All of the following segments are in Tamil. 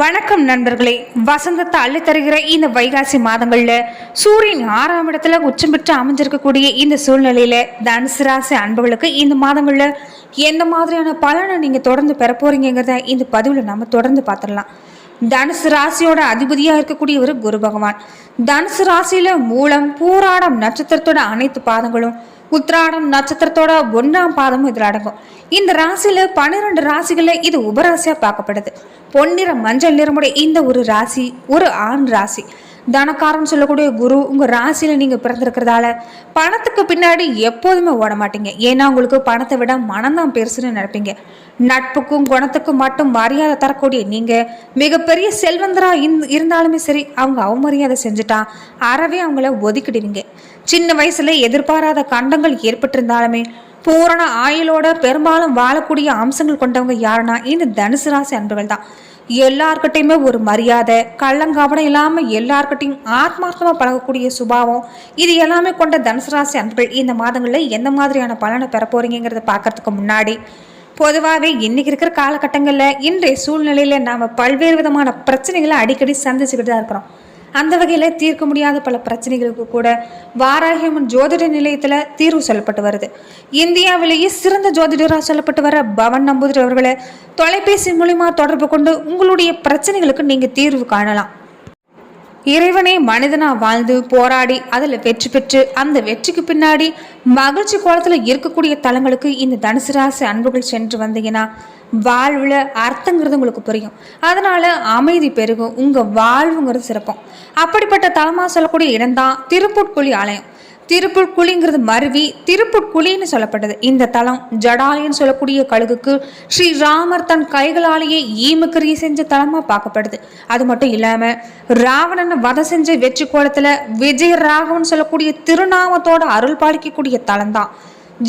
வணக்கம் நண்பர்களே. வசந்தத்தை அள்ளி தருகிற இந்த வைகாசி மாதங்கள்ல சூரியன் 6ஆம் இடத்துல உச்சம் பெற்று அமைஞ்சிருக்கக்கூடிய இந்த சூழ்நிலையில தனுசு ராசி அன்புகளுக்கு இந்த மாதங்கள்ல எந்த மாதிரியான பலனை நீங்க தொடர்ந்து பெற போறீங்கிறத இந்த பதிவுல நம்ம தொடர்ந்து பார்த்துடலாம். தனுசு ராசியோட அதிபதியா இருக்கக்கூடியவர் குரு பகவான். தனுசு ராசியில மூலம் பூராடம் நட்சத்திரத்தோட அனைத்து பாதங்களும் உத்திராடம் நட்சத்திரத்தோட 1ஆம் பாதமும் இதில் அடங்கும். இந்த ராசியில 12 ராசிகள்ல இது உபராசியா பார்க்கப்படுது. பொன்னிற மஞ்சள் நிறமுடைய இந்த ஒரு ராசி ஒரு ஆண் ராசி. தனக்காரன் சொல்லக்கூடிய குரு உங்க ராசியில நீங்க பிறந்திருக்கிறதால பணத்துக்கு பின்னாடி எப்போதுமே ஓட மாட்டீங்க. ஏன்னா உங்களுக்கு பணத்தை விட மனம்தான் பெருசுன்னு நினைப்பீங்க. நட்புக்கும் குணத்துக்கும் மட்டும் மரியாதை தரக்கூடிய நீங்க மிகப்பெரிய செல்வந்தரா இருந்தாலுமே சரி, அவங்க அவமரியாதை செஞ்சுட்டா அறவே அவங்கள ஒதுக்கிடுவீங்க. சின்ன வயசுல எதிர்பாராத கண்டங்கள் ஏற்பட்டிருந்தாலுமே பூரண ஆயுளோட பெரும்பாலும் வாழக்கூடிய அம்சங்கள் கொண்டவங்க யாருன்னா இந்த தனுசு ராசி அன்பர்கள் தான். எல்லார்கிட்டையுமே ஒரு மரியாதை, கள்ளங்காவடம் இல்லாம எல்லார்கிட்டையும் ஆத்மார்த்தமா பழகக்கூடிய சுபாவம், இது எல்லாமே கொண்ட தனுசு ராசி அன்பர்கள் இந்த மாதங்கள்ல எந்த மாதிரியான பலனை பெற போறீங்கிறத பார்க்கறதுக்கு முன்னாடி பொதுவாகவே இன்னைக்கு இருக்கிற காலகட்டங்கள்ல இன்றைய சூழ்நிலையில நாம பல்வேறு விதமான பிரச்சனைகளை அடிக்கடி சந்திச்சுக்கிட்டு தான் இருக்கிறோம். அந்த வகையில தீர்க்க முடியாத பல பிரச்சனைகளுக்கு கூட வாராகியம்மன் ஜோதிட நிலையத்துல தீர்வு சொல்லப்பட்டு வருது. இந்தியாவிலேயே சிறந்த ஜோதிடராக சொல்லப்பட்டு வர பவன் நம்பூதிரி அவர்களை தொலைபேசி மூலியமா தொடர்பு கொண்டு உங்களுடைய பிரச்சனைகளுக்கு நீங்க தீர்வு காணலாம். இறைவனே மனிதனா வாழ்ந்து போராடி அதுல வெற்றி பெற்று அந்த வெற்றிக்கு பின்னாடி மகிழ்ச்சி கோலத்துல இருக்கக்கூடிய தலங்களுக்கு இந்த தனுசு ராசி அன்புகள் சென்று வந்தீங்கன்னா வாழ்வுல அர்த்தங்கிறது உங்களுக்கு புரியும். அதனால அமைதி பெருகும், உங்க வாழ்வுங்கிறது சிறப்பம். அப்படிப்பட்ட தலமா சொல்லக்கூடிய இடம்தான் திருப்புட்குழி ஆலயம். திருப்புட்குழிங்கிறது மருவி திருப்புட்குழின்னு சொல்லப்பட்டது. இந்த தலம் ஜடாலின்னு சொல்லக்கூடிய கழுகுக்கு ஸ்ரீ ராமர் தன் கைகளாலேயே ஈமக்கிரியை செஞ்ச தலமா பார்க்கப்படுது. அது மட்டும் இல்லாம ராவணனை வதை செஞ்ச வெற்றி கோலத்துல விஜய ராகவன் சொல்லக்கூடிய திருநாமத்தோட அருள் பாலிக்கக்கூடிய தலம் தான்.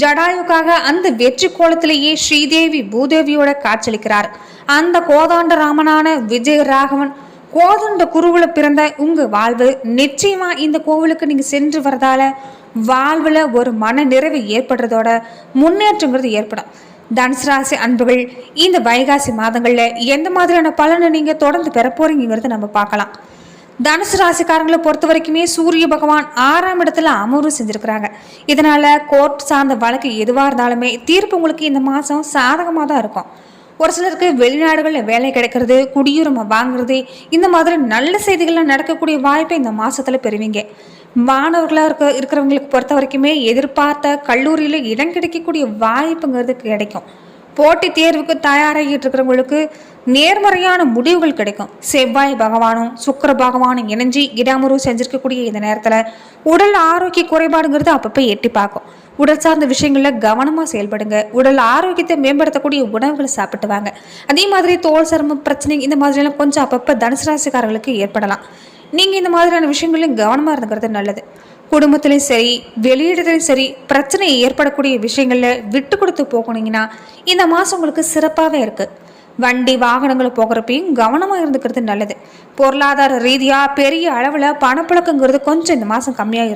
ஜடாயுக்காக அந்த வெற்றி கோலத்திலேயே ஸ்ரீதேவி பூதேவியோட காட்சியளிக்கிறார். அந்த கோதாண்ட ராமனான விஜய ராகவன் கோதண்ட குருவுல பிறந்த உங்க வாழ்வு நிச்சயமா இந்த கோவிலுக்கு நீங்க சென்று வரதால வாழ்வுல ஒரு மன நிறைவு ஏற்படுறதோட முன்னேற்றங்கிறது ஏற்படும். தனுசு ராசி அன்புகள் இந்த வைகாசி மாதங்கள்ல எந்த மாதிரியான பலனை நீங்க தொடர்ந்து பெற போறீங்கிறத நம்ம பார்க்கலாம். தனுசு ராசிக்காரங்களை பொறுத்த வரைக்குமே சூரிய பகவான் 6ஆம் இடத்துல அமர்வு செஞ்சிருக்கிறாங்க. இதனால கோர்ட் சார்ந்த வழக்கு எதுவாக இருந்தாலுமே தீர்ப்பு உங்களுக்கு இந்த மாதம் சாதகமாக தான் இருக்கும். ஒரு சிலருக்கு வெளிநாடுகளில் வேலை கிடைக்கிறது, குடியுரிமை வாங்குறது, இந்த மாதிரி நல்ல செய்திகள்லாம் நடக்கக்கூடிய வாய்ப்பை இந்த மாதத்தில் பெறுவீங்க. மாணவர்களாக இருக்கிறவங்களுக்கு பொறுத்த வரைக்குமே எதிர்பார்த்த கல்லூரியில் இடம் கிடைக்கக்கூடிய வாய்ப்புங்கிறது கிடைக்கும். போட்டி தேர்வுக்கு தயாராகிட்டு இருக்கிறவங்களுக்கு நேர்மறையான முடிவுகள் கிடைக்கும். செவ்வாய் பகவானும் சுக்கிர பகவானும் இணைஞ்சி இடமுறை செஞ்சிருக்கக்கூடிய இந்த நேரத்தில் உடல் ஆரோக்கிய குறைபாடுங்கிறது அப்பப்போ எட்டி பார்க்கும். உடல் சார்ந்த விஷயங்கள்ல கவனமாக செயல்படுங்க. உடல் ஆரோக்கியத்தை மேம்படுத்தக்கூடிய உணவுகளை சாப்பிட்டு வாங்க. அதே மாதிரி தோல் சரும பிரச்சனை இந்த மாதிரிலாம் கொஞ்சம் அப்பப்போ தனுசு ராசிக்காரர்களுக்கு ஏற்படலாம். நீங்கள் இந்த மாதிரியான விஷயங்களையும் கவனமாக இருந்துக்கிறது நல்லது. குடும்பத்திலையும் சரி வெளியிடத்துலையும் சரி பிரச்சனை ஏற்படக்கூடிய விஷயங்கள்ல விட்டு கொடுத்து போகணுங்கன்னா இந்த மாதம் உங்களுக்கு சிறப்பாகவே இருக்குது. வண்டி வாகனங்களை போகிறப்பையும் கவனமாக இருந்துக்கிறது நல்லது. பொருளாதார ரீதியாக பெரிய அளவில் பணப்பழக்கங்கிறது கொஞ்சம் இந்த மாதம் கம்மியாக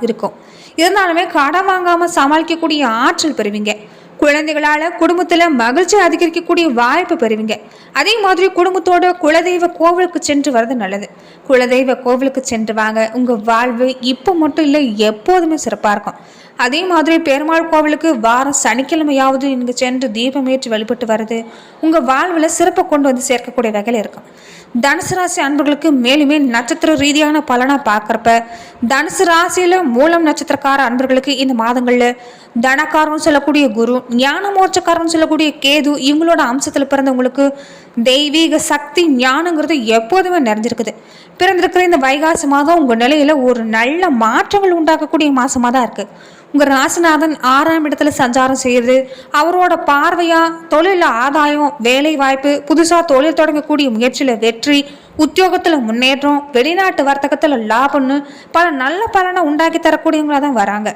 இருக்கும். இருந்தாலுமே கடன் வாங்காமல் சமாளிக்கக்கூடிய ஆற்றல் பெறுவீங்க. குழந்தைகளால் குடும்பத்தில் மகிழ்ச்சி அதிகரிக்கக்கூடிய வாய்ப்பு பெறுவீங்க. அதே மாதிரி குடும்பத்தோட குலதெய்வ கோவிலுக்கு சென்று வர்றது நல்லது. குலதெய்வ கோவிலுக்கு சென்று வாங்க. உங்கள் வாழ்வு இப்போ மட்டும் இல்லை, எப்போதுமே சிறப்பாக இருக்கும். அதே மாதிரி பெருமாள் கோவிலுக்கு வாரம் சனிக்கிழமையாவது நீங்கள் சென்று தீபம் ஏற்றி வழிபட்டு வர்றது உங்கள் வாழ்வில் சிறப்பை கொண்டு வந்து சேர்க்கக்கூடிய வகையில் இருக்கும். தனுசு ராசி அன்பர்களுக்கு மேலுமே நட்சத்திர ரீதியான பலனாக பார்க்குறப்ப தனுசு ராசியில் மூலம் நட்சத்திரக்கார அன்பர்களுக்கு இந்த மாதங்களில் தனக்காரன் சொல்லக்கூடிய குரு, ஞான மோட்சக்காரன் சொல்லக்கூடிய கேது, இவங்களோட அம்சத்தில் பிறந்தவங்களுக்கு தெய்வீக சக்தி ஞானங்கிறது எப்போதுமே நிறைஞ்சிருக்குது. பிறந்திருக்கிற இந்த வைகாசி மாதம் உங்கள் நிலையில் ஒரு நல்ல மாற்றங்கள் உண்டாக்கக்கூடிய மாதமாக தான் இருக்குது. உங்கள் ராசிநாதன் 6ஆம் இடத்துல சஞ்சாரம் செய்யுது. அவரோட பார்வையா தொழில ஆதாயம், வேலை வாய்ப்பு, புதுசாக தொழில் தொடங்கக்கூடிய முயற்சியில் வெற்றி, உத்தியோகத்தில் முன்னேற்றம், வெளிநாட்டு வர்த்தகத்தில் லாபம்னு பல நல்ல பலனை உண்டாக்கி தரக்கூடியவங்களா தான் வராங்க.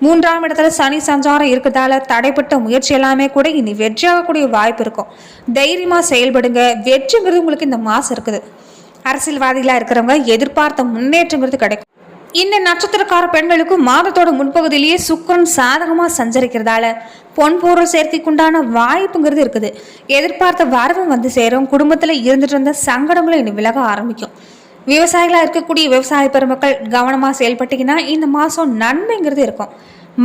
3ஆம் இடத்துல சனி சஞ்சாரம் இருக்கிறதால தடைப்பட்ட முயற்சி எல்லாமே கூட இனி வெற்றியாகக்கூடிய வாய்ப்பு இருக்கும். தைரியமாக செயல்படுங்க. வெற்றிங்கிறது உங்களுக்கு இந்த மாதம் இருக்குது. அரசியல்வாதிகளாக இருக்கிறவங்க எதிர்பார்த்த முன்னேற்றங்கிறது கிடைக்கும். இந்த நட்சத்திரக்கார பெண்களுக்கு மாதத்தோட முன்பகுதியிலேயே சுக்கிரன் சாதகமா சஞ்சரிக்கிறதால பொன்பொருள் சேர்க்கைக்குண்டான வாய்ப்புங்கிறது இருக்குது. எதிர்பார்த்த வரவும் வந்து சேரும். குடும்பத்துல இருந்துட்டு இருந்த சங்கடங்களும் இனி விலக ஆரம்பிக்கும். விவசாயிகளா இருக்கக்கூடிய விவசாய பெருமக்கள் கவனமா செயல்பட்டீங்கன்னா இந்த மாசம் நன்மைங்கிறது இருக்கும்.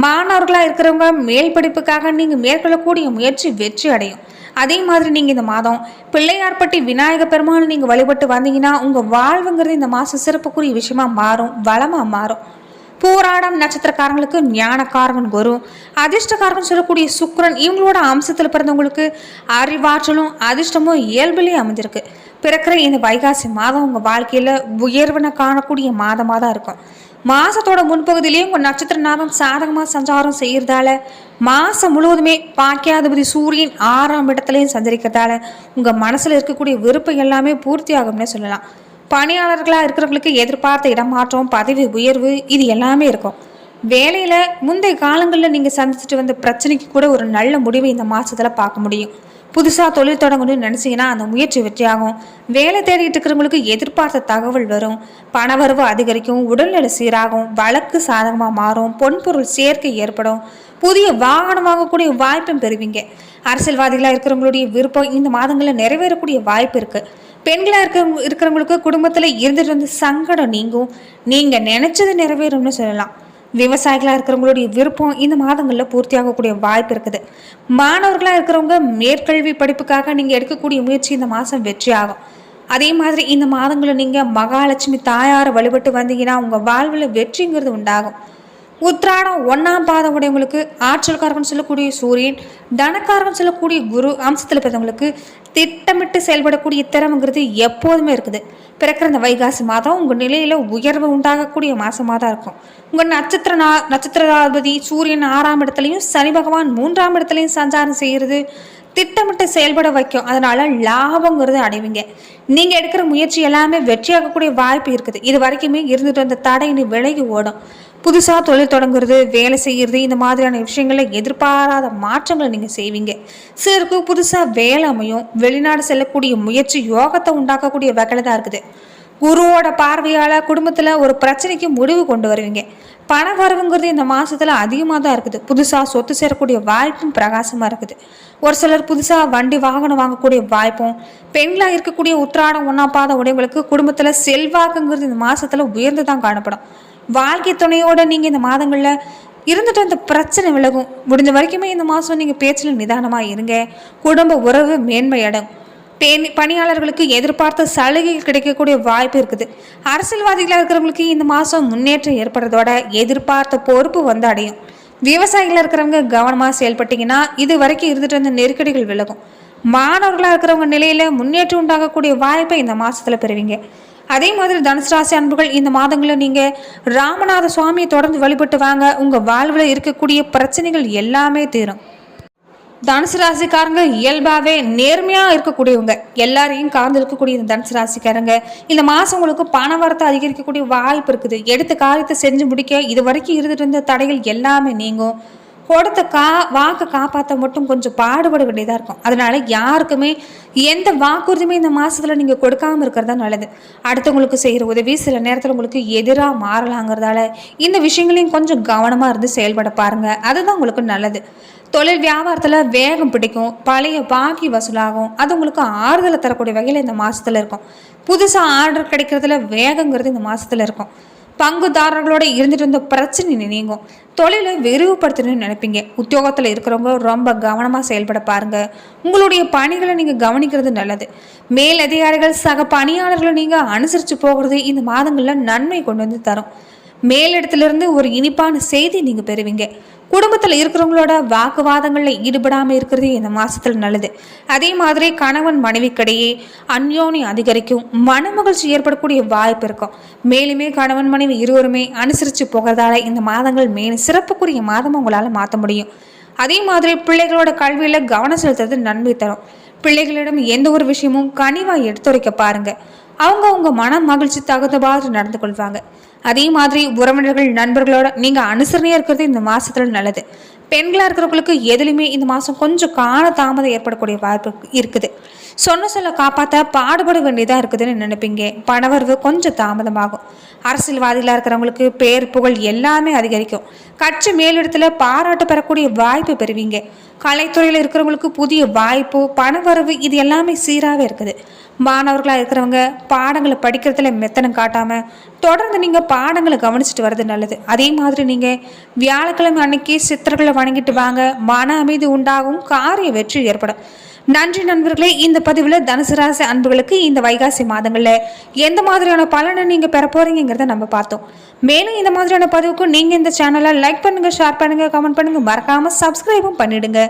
மாணவர்களா இருக்கிறவங்க மேல் படிப்புக்காக நீங்க மேற்கொள்ளக்கூடிய முயற்சி வெற்றி அடையும். அதே மாதிரி நீங்க இந்த மாதம் பிள்ளையார்பட்டி விநாயக பெருமானை நீங்க வழிபட்டு வந்தீங்கன்னா உங்க வாழ்வுங்கிறது இந்த மாசம் சிறப்புக்குரிய விஷயமா மாறும், வளமா மாறும். பூராடம் நட்சத்திரக்காரங்களுக்கு ஞானக்காரகன் குரு, அதிர்ஷ்டக்காரகன் சொல்லக்கூடிய சுக்கிரன், இவங்களோட அம்சத்துல பிறந்தவங்களுக்கு அறிவாற்றலும் அதிர்ஷ்டமும் இயல்பிலேயே அமைஞ்சிருக்கு. பிறக்கிற இந்த வைகாசி மாதம் உங்க வாழ்க்கையில உயர்வினை காணக்கூடிய மாதமாக தான் இருக்கும். மாசத்தோட முன்பகுதியிலேயே உங்க நட்சத்திரநாதம் சாதகமா சஞ்சாரம் செய்யறதால மாசம் முழுவதுமே பாக்கியாதிபதி சூரியன் 6ஆம் இடத்துலையும் சஞ்சரிக்கிறதால உங்க மனசுல இருக்கக்கூடிய விருப்பம் எல்லாமே பூர்த்தி ஆகும்னே சொல்லலாம். பணியாளர்களா இருக்கிறவங்களுக்கு எதிர்பார்த்த இடமாற்றம், பதவி உயர்வு இது எல்லாமே இருக்கும். வேலையில முந்தைய காலங்களில் நீங்க சந்திச்சுட்டு வந்த பிரச்சனைக்கு கூட ஒரு நல்ல முடிவை இந்த மாசத்துல பார்க்க முடியும். புதுசாக தொழில் தொடங்கணும்னு நினச்சிங்கன்னா அந்த முயற்சி வெற்றியாகும். வேலை தேடிட்டு இருக்கிறவங்களுக்கு எதிர்பார்த்த தகவல் வரும். பணவரவு அதிகரிக்கும். உடல்நிலை சீராகும். வழக்கு சாதகமாக மாறும். பொன்பொருள் சேர்க்கை ஏற்படும். புதிய வாகனம் வாங்கக்கூடிய வாய்ப்பும் பெறுவீங்க. அரசியல்வாதிகளாக இருக்கிறவங்களுடைய விருப்பம் இந்த மாதங்களில் நிறைவேறக்கூடிய வாய்ப்பு இருக்குது. பெண்களாக இருக்கிறவங்களுக்கு குடும்பத்தில் இருந்துட்டு வந்து சங்கடம் நீங்கும். நீங்கள் நினைச்சது நிறைவேறும்னு சொல்லலாம். விவசாயிகளாக இருக்கிறவங்களுடைய விருப்பம் இந்த மாதங்களில் பூர்த்தியாகக்கூடிய வாய்ப்பு இருக்குது. மாணவர்களாக இருக்கிறவங்க மேற்கல்வி படிப்புக்காக நீங்கள் எடுக்கக்கூடிய முயற்சி இந்த மாதம் வெற்றி ஆகும். அதே மாதிரி இந்த மாதங்களில் நீங்கள் மகாலட்சுமி தாயாரை வழிபட்டு வந்தீங்கன்னா உங்கள் வாழ்வில் வெற்றிங்கிறது உண்டாகும். உத்திராடம் 1ஆம் பாதம் உடையவங்களுக்கு ஆற்றல்காரகன் சொல்லக்கூடிய சூரியன், தனக்காரகன் சொல்லக்கூடிய குரு அம்சத்தில் பிறந்தவங்களுக்கு திட்டமிட்டு செயல்படக்கூடிய திறமைங்கிறது எப்போதுமே இருக்குது. பிறக்கிற இந்த வைகாசி மாதம் உங்கள் நிலையில் உயர்வு உண்டாகக்கூடிய மாதமாக தான் இருக்கும். உங்கள் நட்சத்திராதிபதி சூரியன் 6ஆம் இடத்துலையும் சனி பகவான் 3ஆம் இடத்துலையும் சஞ்சாரம் செய்கிறது திட்டமிட்டு செயல்பட வைக்கும். அதனால லாபங்கிறது அடைவீங்க. நீங்கள் எடுக்கிற முயற்சி எல்லாமே வெற்றியாகக்கூடிய வாய்ப்பு இருக்குது. இது வரைக்குமே இருந்துட்டு வந்த தடை இனி விலகி ஓடும். புதுசாக தொழில் தொடங்குறது, வேலை செய்கிறது, இந்த மாதிரியான விஷயங்களில் எதிர்பாராத மாற்றங்களை நீங்கள் செய்வீங்க. சிலருக்கு புதுசாக வேலை அமையும். வெளிநாடு செல்லக்கூடிய முயற்சி யோகத்தை உண்டாக்கக்கூடிய வகையில் தான் இருக்குது. குருவோட பார்வையால் குடும்பத்தில் ஒரு பிரச்சனைக்கு முடிவு கொண்டு வருவீங்க. பண வரவுங்கிறது இந்த மாதத்தில் அதிகமாக தான் இருக்குது. புதுசாக சொத்து சேரக்கூடிய வாய்ப்பும் பிரகாசமாக இருக்குது. ஒரு சிலர் புதுசாக வண்டி வாகனம் வாங்கக்கூடிய வாய்ப்பும். பெண்களாக இருக்கக்கூடிய உத்திராடம் 1ஆம் பாத உடையவங்களுக்கு குடும்பத்தில் செல்வாக்குங்கிறது இந்த மாதத்தில் உயர்ந்து தான் காணப்படும். வாழ்க்கை துணையோட நீங்கள் இந்த மாதங்களில் இருந்துட்டு அந்த பிரச்சனை விலகும். முடிஞ்ச வரைக்குமே இந்த மாதம் நீங்கள் பேச்சில் நிதானமாக இருங்க. குடும்ப உறவு மேன்மையடும். பணியாளர்களுக்கு எதிர்பார்த்த சலுகைகள் கிடைக்கக்கூடிய வாய்ப்பு இருக்குது. அரசியல்வாதிகளாக இருக்கிறவங்களுக்கு இந்த மாதம் முன்னேற்றம் ஏற்படுறதோட எதிர்பார்த்த பொறுப்பு வந்து அடையும். விவசாயிகளாக இருக்கிறவங்க கவனமாக செயல்பட்டீங்கன்னா இது வரைக்கும் இருந்துட்டு இருந்த நெருக்கடிகள் விலகும். மாணவர்களாக இருக்கிறவங்க நிலையில் முன்னேற்றம் உண்டாகக்கூடிய வாய்ப்பை இந்த மாதத்தில் பெறுவீங்க. அதே மாதிரி தனுசு ராசி அன்புகள் இந்த மாதங்களில் நீங்கள் ராமநாத சுவாமியை தொடர்ந்து வழிபட்டு வாங்க. உங்கள் வாழ்வில் இருக்கக்கூடிய பிரச்சனைகள் எல்லாமே தீரும். தனுசு ராசிக்காரங்க இயல்பாகவே நேர்மையாக இருக்கக்கூடியவங்க. எல்லாரையும் கலந்து இருக்கக்கூடிய இந்த தனுசு ராசிக்காரங்க இந்த மாதம் உங்களுக்கு பண வரத்தை அதிகரிக்கக்கூடிய வாய்ப்பு இருக்குது. எடுத்த காரியத்தை செஞ்சு முடிக்க இது வரைக்கும் இருந்துட்டு இருந்த தடைகள் எல்லாமே நீங்கும். கொடுத்த வாக்கை காப்பாற்ற மட்டும் கொஞ்சம் பாடுபட வேண்டியதாக இருக்கும். அதனால யாருக்குமே எந்த வாக்குறுதியுமே இந்த மாதத்தில் நீங்கள் கொடுக்காமல் இருக்கிறதா நல்லது. அடுத்தவங்களுக்கு செய்கிற உதவி சில நேரத்தில் உங்களுக்கு எதிராக மாறலாங்கிறதால இந்த விஷயங்களையும் கொஞ்சம் கவனமாக இருந்து செயல்பட பாருங்கள். அதுதான் உங்களுக்கு நல்லது. தொழில் வியாபாரத்தில் வேகம் பிடிக்கும். பழைய பாக்கி வசூலாகும். அது உங்களுக்கு ஆறுதலை தரக்கூடிய வகையில் இந்த மாதத்தில் இருக்கும். புதுசாக ஆர்டர் கிடைக்கிறதுல வேகங்கிறது இந்த மாதத்தில் இருக்கும். பங்குதாரர்களோட இருந்துட்டு இருந்த பிரச்சனை நீங்கும். தொழிலை விரிவுபடுத்தணும்னு நினைப்பீங்க. உத்தியோகத்தில் இருக்கிறவங்க ரொம்ப கவனமாக செயல்பட பாருங்க. உங்களுடைய பணிகளை நீங்கள் கவனிக்கிறது நல்லது. மேல் அதிகாரிகள் சக பணியாளர்களை நீங்கள் அனுசரித்து போகிறது இந்த மாதங்களில் நன்மை கொண்டு வந்து தரும். மேலிடத்திலிருந்து ஒரு இனிப்பான செய்தி நீங்கள் பெறுவீங்க. குடும்பத்தில் இருக்கிறவங்களோட வாக்குவாதங்களில் ஈடுபடாமல் இருக்கிறது இந்த மாதத்தில் நல்லது. அதே மாதிரி கணவன் மனைவிக்கிடையே அந்யோன்யம் அதிகரிக்கும். மன மகிழ்ச்சி ஏற்படக்கூடிய வாய்ப்பு இருக்கும். மேலுமே கணவன் மனைவி இருவருமே அனுசரித்து போகிறதால இந்த மாதங்கள் மேலும் சிறப்புக்குரிய மாதம் உங்களால் மாற்ற முடியும். அதே மாதிரி பிள்ளைகளோட கல்வியில் கவனம் செலுத்துறது நன்மை தரும். பிள்ளைகளிடம் எந்த ஒரு விஷயமும் கனிவாக எடுத்துரைக்க பாருங்க. அவங்க மன மகிழ்ச்சி தகுந்தவாறு நடந்து கொள்வாங்க. அதே மாதிரி உறவினர்கள் நண்பர்களோட நீங்கள் அனுசரணையாக இருக்கிறது இந்த மாதத்தில் நல்லது. பெண்களாக இருக்கிறவங்களுக்கு எதுலையுமே இந்த மாதம் கொஞ்சம் கால தாமதம் ஏற்படக்கூடிய வாய்ப்பு இருக்குது. சொன்ன சொல்ல காப்பாற்ற பாடுபட வேண்டியதாக இருக்குதுன்னு நினைப்பீங்க. பணவரவு கொஞ்சம் தாமதமாகும். அரசியல்வாதிகளாக இருக்கிறவங்களுக்கு பேர் புகழ் எல்லாமே அதிகரிக்கும். கட்சி மேலிடத்துல பாராட்டு பெறக்கூடிய வாய்ப்பு பெறுவீங்க. கலைத்துறையில் இருக்கிறவங்களுக்கு புதிய வாய்ப்பு, பணவரவு இது எல்லாமே சீராகவே இருக்குது. மாணவர்களாக இருக்கிறவங்க பாடங்களை படிக்கிறதுல மெத்தனம் காட்டாமல் தொடர்ந்து நீங்கள் பாடங்களை கவனிச்சுட்டு வர்றது நல்லது. அதே மாதிரி நீங்கள் வியாழக்கிழமை அன்னைக்கு சித்தர்களை வணங்கிட்டு வாங்க. மன அமைதி உண்டாகும், காரிய வெற்றி ஏற்படும். நன்றி நண்பர்களே. இந்த பதிவில் தனுசு ராசி அன்புகளுக்கு இந்த வைகாசி மாதங்களில் எந்த மாதிரியான பலனை நீங்கள் பெற போறீங்கிறத நம்ம பார்த்தோம். மேலும் இந்த மாதிரியான பதிவுக்கு நீங்கள் இந்த சேனலை லைக் பண்ணுங்கள், ஷேர் பண்ணுங்கள், கமெண்ட் பண்ணுங்கள், மறக்காமல் சப்ஸ்கிரைபும் பண்ணிடுங்க.